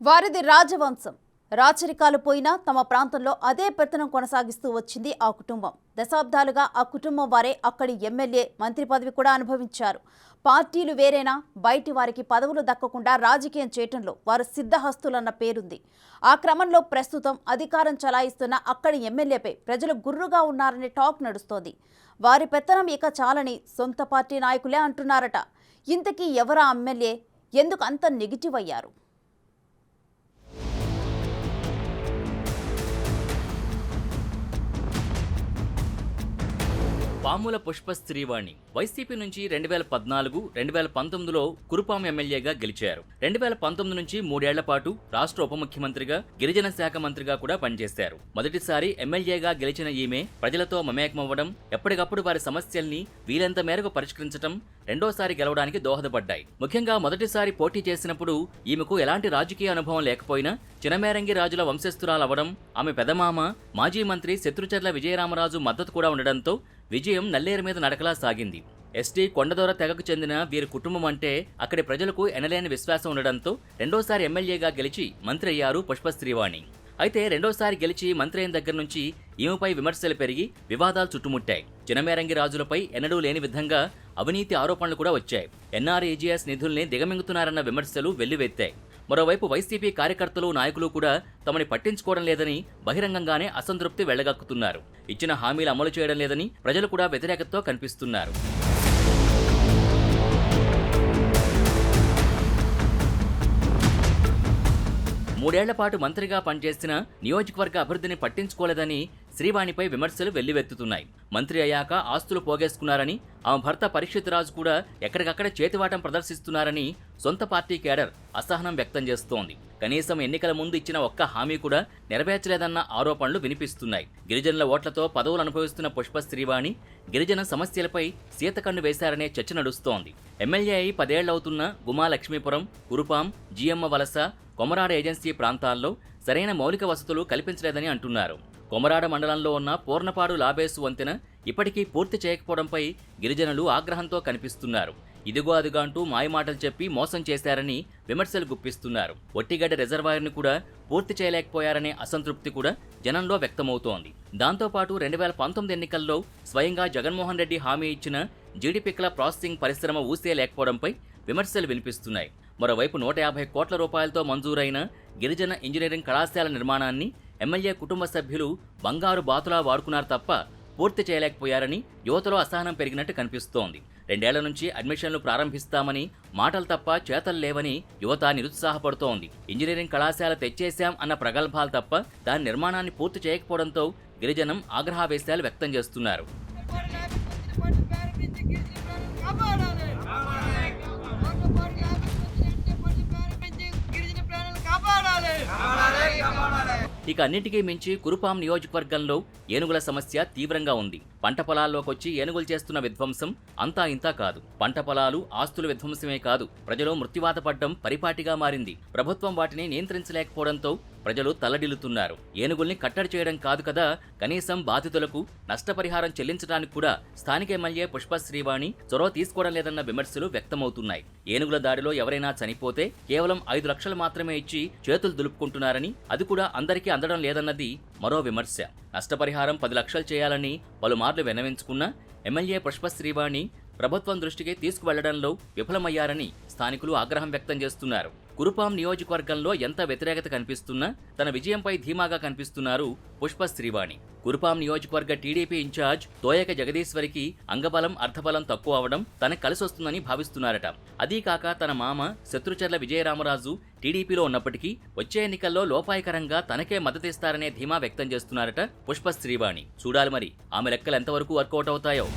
వారిది రాజవంశం. రాచరికాలు పోయినా తమ ప్రాంతంలో అదే పెత్తనం కొనసాగిస్తూ వచ్చింది ఆ కుటుంబం. దశాబ్దాలుగా ఆ కుటుంబం వారే అక్కడి ఎమ్మెల్యే, మంత్రి పదవి కూడా అనుభవించారు. పార్టీలు వేరేనా బయటి వారికి పదవులు దక్కకుండా రాజకీయం చేయటంలో వారు సిద్ధహస్తులన్న పేరుంది. ఆ క్రమంలో ప్రస్తుతం అధికారం చలాయిస్తున్న అక్కడి ఎమ్మెల్యేపై ప్రజలు గుర్రుగా ఉన్నారనే టాక్ నడుస్తోంది. వారి పెత్తనం ఇక చాలని సొంత పార్టీ నాయకులే అంటున్నారట. ఇంతకీ ఎవరా ఎమ్మెల్యే? ఎందుకు అంత నెగిటివ్ అయ్యారు? పాముల పుష్ప శ్రీవాణి వైసీపీ నుంచి 2014, 2019లో కురుపాం ఎమ్మెల్యేగా గెలిచారు. 2019 నుంచి 3 ఏళ్ల పాటు రాష్ట్ర ఉప ముఖ్యమంత్రిగా, గిరిజన శాఖ మంత్రిగా కూడా పనిచేశారు. మొదటిసారి ఎమ్మెల్యేగా గెలిచిన ఈమె ప్రజలతో మమేకమవ్వడం, ఎప్పటికప్పుడు వారి సమస్యల్ని వీలెంత మేరకు పరిష్కరించడం రెండోసారి గెలవడానికి దోహదపడ్డాయి. ముఖ్యంగా మొదటిసారి పోటీ చేసినప్పుడు ఈమెకు ఎలాంటి రాజకీయ అనుభవం లేకపోయినా చినమేరంగి రాజుల వంశస్థురాలవ్వడం, ఆమె పెదమామ మాజీ మంత్రి శత్రుచర్ల విజయరామరాజు మద్దతు కూడా ఉండడంతో విజయం నల్లేరు మీద నడకలా సాగింది. ఎస్టీ కొండదొర తెగకు చెందిన వీరి కుటుంబం అంటే అక్కడి ప్రజలకు ఎనలేని విశ్వాసం ఉండడంతో రెండోసారి ఎమ్మెల్యేగా గెలిచి మంత్రి అయ్యారు పుష్ప శ్రీవాణి. అయితే రెండోసారి గెలిచి మంత్రి అయిన దగ్గర నుంచి ఈమెపై విమర్శలు పెరిగి వివాదాలు చుట్టుముట్టాయి. చినమేరంగి రాజులపై ఎన్నడూ లేని విధంగా అవినీతి ఆరోపణలు కూడా వచ్చాయి. ఎన్ఆర్ఈజీఎస్ నిధుల్ని దిగమింగుతున్నారన్న విమర్శలు వెల్లువెత్తాయి. మరోవైపు వైసీపీ కార్యకర్తలు, నాయకులు కూడా తమని పట్టించుకోవడం లేదని బహిరంగంగానే అసంతృప్తి వెళ్లగక్కుతున్నారు. ఇచ్చిన హామీలు అమలు చేయడం లేదని ప్రజలు కూడా వ్యతిరేకతతో కనిపిస్తున్నారు. మూడేళ్ల పాటు మంత్రిగా పనిచేసిన నియోజకవర్గ అభివృద్ధిని పట్టించుకోలేదని శ్రీవాణిపై విమర్శలు వెల్లువెత్తుతున్నాయి. మంత్రి అయ్యాక ఆస్తులు పోగేసుకున్నారని, ఆమె భర్త పరీక్షిత్ రాజు కూడా ఎక్కడికక్కడ చేతివాటం ప్రదర్శిస్తున్నారని సొంత పార్టీ కేడర్ అసహనం వ్యక్తం చేస్తోంది. కనీసం ఎన్నికల ముందు ఇచ్చిన ఒక్క హామీ కూడా నెరవేర్చలేదన్న ఆరోపణలు వినిపిస్తున్నాయి. గిరిజనుల ఓట్లతో పదవులు అనుభవిస్తున్న పుష్ప శ్రీవాణి గిరిజన సమస్యలపై సీతకన్ను వేశారనే చర్చ నడుస్తోంది. ఎమ్మెల్యే అయి 10 ఏళ్లవుతున్న గుమా లక్ష్మీపురం, కురుపాం, జియమ్మ వలస, కొమరాడ ఏజెన్సీ ప్రాంతాల్లో సరైన మౌలిక వసతులు కల్పించలేదని అంటున్నారు. కొమరాడ మండలంలో ఉన్న పూర్ణపాడు లాబేసు వంతెన ఇప్పటికీ పూర్తి చేయకపోవడంపై గిరిజనులు ఆగ్రహంతో కనిపిస్తున్నారు. ఇదిగో అదిగా అంటూ మాయమాటలు చెప్పి మోసం చేశారని విమర్శలు గుప్పిస్తున్నారు. ఒట్టిగడ్డ రిజర్వాయర్ను కూడా పూర్తి చేయలేకపోయారనే అసంతృప్తి కూడా జనంలో వ్యక్తమవుతోంది. దాంతోపాటు 2019 ఎన్నికల్లో స్వయంగా జగన్మోహన్ రెడ్డి హామీ ఇచ్చిన జీడిపిక్కల ప్రాసెసింగ్ పరిశ్రమ ఊసే లేకపోవడంపై విమర్శలు వినిపిస్తున్నాయి. మరోవైపు 150 కోట్ల రూపాయలతో మంజూరైన గిరిజన ఇంజనీరింగ్ కళాశాల నిర్మాణాన్ని ఎమ్మెల్యే కుటుంబ సభ్యులు బంగారు బాతులా వాడుకున్నారు తప్ప పూర్తి చేయలేకపోయారని యువతలో అసహనం పెరిగినట్టు కనిపిస్తోంది. 2 ఏళ్ల నుంచి అడ్మిషన్లు ప్రారంభిస్తామని మాటలు తప్ప చేతలు లేవని యువత నిరుత్సాహపడుతోంది. ఇంజనీరింగ్ కళాశాల తెచ్చేశాం అన్న ప్రగల్భాలు తప్ప దాని నిర్మాణాన్ని పూర్తి చేయకపోవడంతో గిరిజనం ఆగ్రహావేశాలు వ్యక్తం చేస్తున్నారు. ఇక అన్నింటికీ మించి కురుపాం నియోజకవర్గంలో ఏనుగుల సమస్య తీవ్రంగా ఉంది. పంట పొలాల్లోకొచ్చి ఏనుగులు చేస్తున్న విధ్వంసం అంతా ఇంతా కాదు. పంట పొలాలు, ఆస్తుల విధ్వంసమే కాదు, ప్రజలు మృత్యువాత పడ్డం పరిపాటిగా మారింది. ప్రభుత్వం వాటిని నియంత్రించలేకపోవడంతో ప్రజలు తల్లడిల్లుతున్నారు. ఏనుగుల్ని కట్టడి చేయడం కాదు కదా, కనీసం బాధితులకు నష్టపరిహారం చెల్లించడానికి కూడా స్థానిక ఎమ్మెల్యే పుష్ప శ్రీవాణి చొరవ తీసుకోవడం లేదన్న విమర్శలు వ్యక్తమవుతున్నాయి. ఏనుగుల దాడిలో ఎవరైనా చనిపోతే కేవలం 5 లక్షలు మాత్రమే ఇచ్చి చేతులు దులుపుకుంటున్నారని, అది కూడా అందరికీ అందడం లేదన్నది మరో విమర్శ. నష్టపరిహారం 10 లక్షలు చేయాలని పలుమార్లు విన్నవించుకున్న ఎమ్మెల్యే పుష్ప శ్రీవాణి ప్రభుత్వం దృష్టికి తీసుకువెళ్లడంలో విఫలమయ్యారని స్థానికులు ఆగ్రహం వ్యక్తం చేస్తున్నారు. కురుపాం నియోజకవర్గంలో ఎంత వ్యతిరేకత కనిపిస్తున్నా తన విజయంపై ధీమాగా కనిపిస్తున్నారు పుష్ప శ్రీవాణి. కురుపాం నియోజకవర్గ టీడీపీ ఇన్ఛార్జ్ తోయక జగదీశ్వరికి అంగబలం, అర్థబలం తక్కువ అవడం తనకు కలిసొస్తుందని భావిస్తున్నారట. అదీకాక తన మామ శత్రుచర్ల విజయరామరాజు టీడీపీలో ఉన్నప్పటికీ వచ్చే ఎన్నికల్లో లోపాయకరంగా తనకే మద్దతిస్తారనే ధీమా వ్యక్తం చేస్తున్నారట పుష్ప శ్రీవాణి. చూడాలి మరి ఆమె లెక్కలు ఎంతవరకు వర్కౌట్ అవుతాయో.